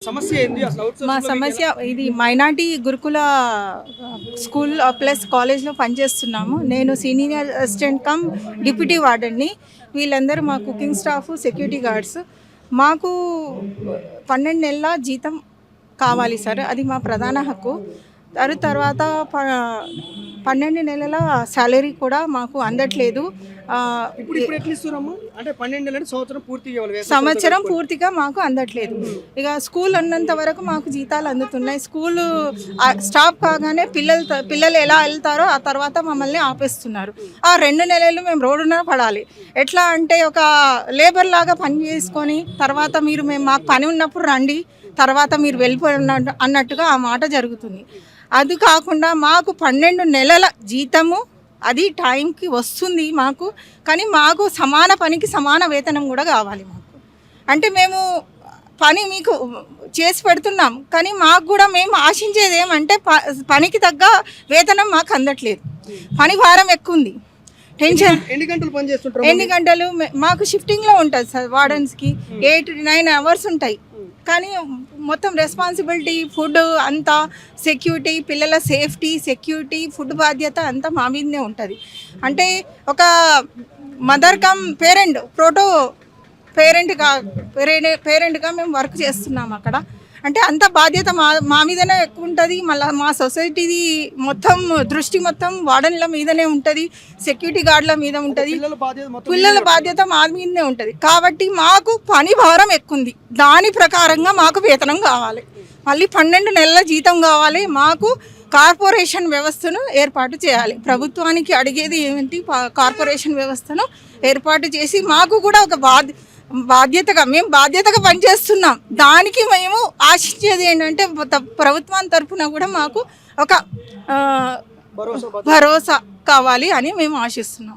సమస్య ఏంది అసలు? మా సమస్య ఇది మైనార్టీ గురుకుల స్కూల్ ప్లస్ కాలేజ్లో పనిచేస్తున్నాము. నేను సీనియర్ అసిస్టెంట్ కమ్ డిప్యూటీ వార్డెన్ని. వీళ్ళందరూ మా కుకింగ్ స్టాఫ్, సెక్యూరిటీ గార్డ్స్. మాకు 12 నెలల జీతం కావాలి సార్, అది మా ప్రధాన హక్కు. తర్వాత 12 నెలల శాలరీ కూడా మాకు అందట్లేదు. ఇప్పుడు ఎట్లా ఇస్తున్నాము అంటే 12 నెలలు సంవత్సరం పూర్తి ఇవ్వాలి, సంవత్సరం పూర్తిగా మాకు అందట్లేదు. ఇక స్కూల్ ఉన్నంత వరకు మాకు జీతాలు అందుతున్నాయి. స్కూల్ స్టాప్ కాగానే పిల్లలు ఎలా వెళ్తారో ఆ తర్వాత మమ్మల్ని ఆపేస్తున్నారు. ఆ 2 నెలలు మేము రోడ్డున పడాలి. ఎట్లా అంటే ఒక లేబర్ లాగా పని చేసుకొని తర్వాత మేము మాకు పని ఉన్నప్పుడు రండి, తర్వాత మీరు వెళ్ళిపోయిన అన్నట్టుగా ఆ మాట జరుగుతుంది. అది కాకుండా మాకు 12 నెలల జీతము అది టైంకి వస్తుంది మాకు, కానీ మాకు సమాన పనికి సమాన వేతనం కూడా కావాలి మాకు. అంటే మేము పని మీకు చేసి పెడుతున్నాం, కానీ మాకు కూడా మేము ఆశించేది ఏమంటే పనికి తగ్గ వేతనం మాకు అందట్లేదు. పని భారం ఎక్కువ ఉంది. టెన్షన్. ఎన్ని గంటలు పని చేస్తుంటారు? ఎన్ని గంటలు మాకు షిఫ్టింగ్లో ఉంటుంది సార్. వార్డెన్స్కి 8-9 అవర్స్ ఉంటాయి, కానీ మొత్తం రెస్పాన్సిబిలిటీ, ఫుడ్ అంతా, సెక్యూరిటీ, పిల్లల సేఫ్టీ, సెక్యూరిటీ, ఫుడ్ బాధ్యత అంతా మా మీదనే ఉంటుంది. అంటే ఒక మదర్ కమ్ పేరెంట్, ప్రోటో పేరెంట్గా మేము వర్క్ చేస్తున్నాం అక్కడ. అంటే అంత బాధ్యత మా మీదనే ఎక్కువ ఉంటుంది. మళ్ళీ మా సొసైటీది మొత్తం దృష్టి మొత్తం వార్డెన్ల మీదనే ఉంటుంది, సెక్యూరిటీ గార్డుల మీద ఉంటుంది, పిల్లల బాధ్యత మా మీదనే ఉంటుంది. కాబట్టి మాకు పని భారం ఎక్కువ ఉంది. దాని ప్రకారంగా మాకు వేతనం కావాలి. మళ్ళీ 12 నెలల జీతం కావాలి. మాకు కార్పొరేషన్ వ్యవస్థను ఏర్పాటు చేయాలి. ప్రభుత్వానికి అడిగేది ఏమిటి, కార్పొరేషన్ వ్యవస్థను ఏర్పాటు చేసి మాకు కూడా ఒక మేము బాధ్యతగా పనిచేస్తున్నాం. దానికి మేము ఆశించేది ఏంటంటే ప్రభుత్వం తరఫున కూడా మాకు ఒక భరోసా కావాలి అని మేము ఆశిస్తున్నాం.